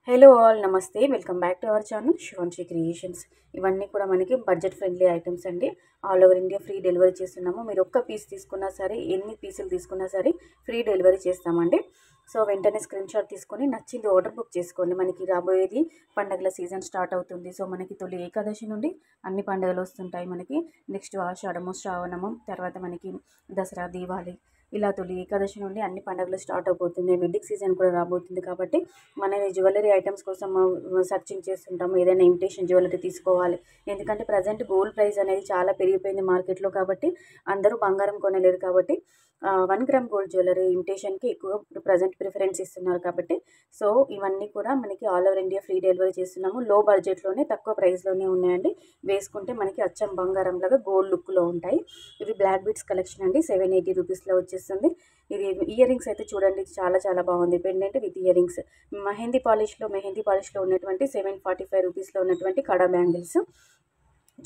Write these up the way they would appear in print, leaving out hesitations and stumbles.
Hello all నమస్తే welcome back to our channel Shivanshi creations. ఇవన్నీ కూడా మనకి బడ్జెట్ ఫ్రెండ్లీ ఐటమ్స్ అండి. All over India free delivery చేస్తున్నాము. మీరు ఒక్క పీస్ తీసుకున్నా సరే, ఎన్ని పీసులు తీసుకున్నా సరే ఫ్రీ డెలివరీ చేస్తామండి. సో వెంటనే స్క్రీన్ షాట్ తీసుకొని నచ్చింది ఆర్డర్ బుక్ చేసుకోండి. మనకి రాబోయేది పండగల సీజన్ స్టార్ట్ అవుతుంది. సో మనకి తొలి ఏకాదశి నుండి అన్ని పండుగలు వస్తుంటాయి. మనకి నెక్స్ట్ ఆషాఢము, శ్రావణము, తర్వాత మనకి దసరా, దీవాలి, ఇలా తొలి ఏకాదశి నుండి అన్ని పండుగలు స్టార్ట్ అయిపోతుంది. వెడ్డింగ్ సీజన్ కూడా రాబోతుంది కాబట్టి మన జ్యువెలరీ ఐటమ్స్ కోసం సర్చింగ్ చేస్తుంటాము. ఏదైనా ఇమిటేషన్ జ్యువెలరీ తీసుకోవాలి, ఎందుకంటే ప్రజెంట్ గోల్డ్ ప్రైస్ అనేది చాలా పెరిగిపోయింది మార్కెట్లో. కాబట్టి అందరూ బంగారం కొనలేరు కాబట్టి 1 గ్రామ్ గోల్డ్ జ్యువెలరీ ఇమిటేషన్కి ఎక్కువ ప్రజెంట్ ప్రిఫరెన్స్ ఇస్తున్నారు. కాబట్టి సో ఇవన్నీ కూడా మనకి all over India free delivery చేస్తున్నాము. లో బడ్జెట్లోనే, తక్కువ ప్రైస్లోనే ఉన్నాయండి. వేసుకుంటే మనకి అచ్చం బంగారం లాగా గోల్డ్ లుక్లో ఉంటాయి. ఇవి బ్లాక్ బీడ్స్ కలెక్షన్ అండి. 780 రూపీస్లో వచ్చేస్తుంది. ఇది ఇయర్ రింగ్స్ అయితే చూడండి, చాలా చాలా బాగుంది. Pendant with ear rings, mehndi పాలిష్లో ఉన్నటువంటి 745 రూపీస్లో ఉన్నటువంటి కడా బ్యాంగిల్స్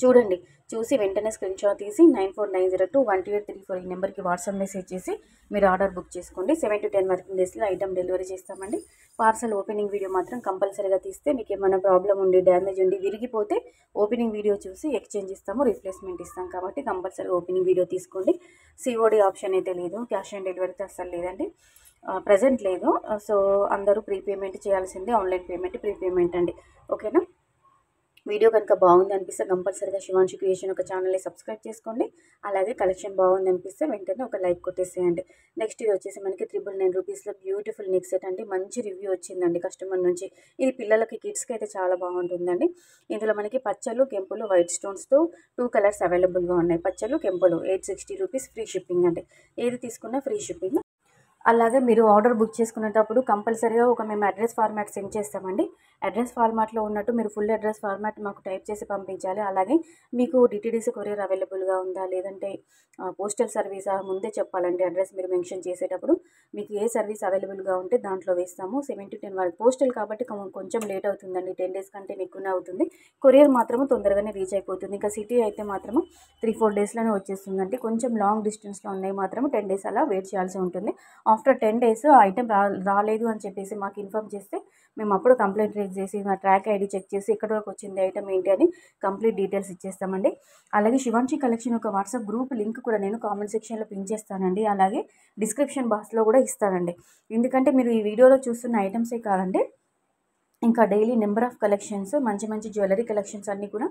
చూడండి. చూసి వెంటనే స్క్రీన్ షాట్ తీసి 9490212834 ఈ నెంబర్కి వాట్సాప్ మెసేజ్ చేసి మీరు ఆర్డర్ బుక్ చేసుకోండి. 7 to 10 వర్కింగ్ డేస్లో ఐటమ్ డెలివరీ చేస్తామండి. పార్సల్ ఓపెనింగ్ వీడియో మాత్రం కంపల్సరీగా తీస్తే, మీకు ఏమైనా ప్రాబ్లం ఉండి, డ్యామేజ్ ఉండి, విరిగిపోతే ఓపెనింగ్ వీడియో చూసి ఎక్స్చేంజ్ ఇస్తాము, రీప్లేస్మెంట్ ఇస్తాం. కాబట్టి కంపల్సరీగా ఓపెనింగ్ వీడియో తీసుకోండి. సిఓడి ఆప్షన్ అయితే లేదు, క్యాష్ ఆన్ డెలివరీ అస్సలు లేదండి, ప్రజెంట్ లేదు. సో అందరూ ప్రీపేమెంట్ చేయాల్సిందే, ఆన్లైన్ పేమెంట్, ప్రీపేమెంట్ అండి. ఓకేనా? వీడియో కనుక బాగుంది అనిపిస్తే కంపల్సరీగా శివాన్షి క్రియేషన్ ఒక ఛానల్ని సబ్స్క్రైబ్ చేసుకోండి. అలాగే కలెక్షన్ బాగుంది అనిపిస్తే వెంటనే ఒక లైక్ కొట్టేసేయండి. నెక్స్ట్ ఇది వచ్చేసి మనకి 999 రూపీస్లో బ్యూటిఫుల్ నెక్ సెట్ అండి. మంచి రివ్యూ వచ్చిందండి కస్టమర్ నుంచి. ఇది పిల్లలకి, కిడ్స్కి అయితే చాలా బాగుంటుందండి. ఇందులో మనకి పచ్చలు, కెంపులు, వైట్ స్టోన్స్తో 2 కలర్స్ అవైలబుల్గా ఉన్నాయి. పచ్చలు, కెంపులు 860 రూపీస్, ఫ్రీ షిప్పింగ్ అండి. ఏది తీసుకున్నా ఫ్రీ షిప్పింగ్. అలాగే మీరు ఆర్డర్ బుక్ చేసుకునేటప్పుడు కంపల్సరీగా మేము అడ్రస్ ఫార్మాట్ సెండ్ చేస్తామండి. అడ్రస్ ఫార్మాట్లో ఉన్నట్టు మీరు ఫుల్ అడ్రస్ ఫార్మాట్ మాకు టైప్ చేసి పంపించాలి. అలాగే మీకు డిటీడీసీ కొరియర్ అవైలబుల్గా ఉందా, లేదంటే పోస్టల్ సర్వీసా, ముందే చెప్పాలండి. అడ్రస్ మీరు మెన్షన్ చేసేటప్పుడు మీకు ఏ సర్వీస్ అవైలబుల్గా ఉంటే దాంట్లో వేస్తాము. 7 to 10 వరకు. పోస్టల్ కాబట్టి కొంచెం లేట్ అవుతుందండి, 10 days కంటే ఎక్కువనే అవుతుంది. కొరియర్ మాత్రము తొందరగానే రీచ్ అయిపోతుంది. ఇంకా సిటీ అయితే మాత్రము 3-4 daysలోనే వచ్చేస్తుందండి. కొంచెం లాంగ్ డిస్టెన్స్లో ఉన్నాయి మాత్రము 10 days అలా వెయిట్ చేయాల్సి ఉంటుంది. ఆఫ్టర్ 10 days ఐటెం రాలేదు అని చెప్పేసి మాకు ఇన్ఫామ్ చేస్తే మేము అప్పుడు కంప్లైంట్ రేజ్ చేసి మా ట్రాక్ ఐడి చెక్ చేసి ఎక్కడి వరకు వచ్చింది ఐటమ్ ఏంటి అని కంప్లీట్ డీటెయిల్స్ ఇచ్చేస్తామండి. అలాగే శివాన్షి కలెక్షన్ ఒక వాట్సాప్ గ్రూప్ లింక్ కూడా నేను కామెంట్ సెక్షన్లో పిన్ చేస్తానండి. అలాగే డిస్క్రిప్షన్ బాక్స్లో కూడా ఇస్తానండి. ఎందుకంటే మీరు ఈ వీడియోలో చూస్తున్న ఐటమ్సే కాదండి, ఇంకా డైలీ నెంబర్ ఆఫ్ కలెక్షన్స్, మంచి మంచి జ్యువెలరీ కలెక్షన్స్ అన్నీ కూడా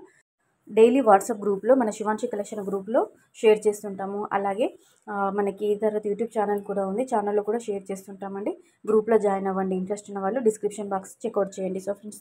డైలీ వాట్సాప్ గ్రూప్లో, మన శివాన్షి కలెక్షన్ గ్రూప్లో షేర్ చేస్తుంటాము. అలాగే మనకి తర్వాత యూట్యూబ్ ఛానల్ కూడా ఉంది, ఛానల్లో కూడా షేర్ చేస్తుంటామండి. గ్రూప్లో జాయిన్ అవ్వండి. ఇంట్రెస్ట్ ఉన్న వాళ్ళు డిస్క్రిప్షన్ బాక్స్ చెక్అవుట్ చేయండి. So friends,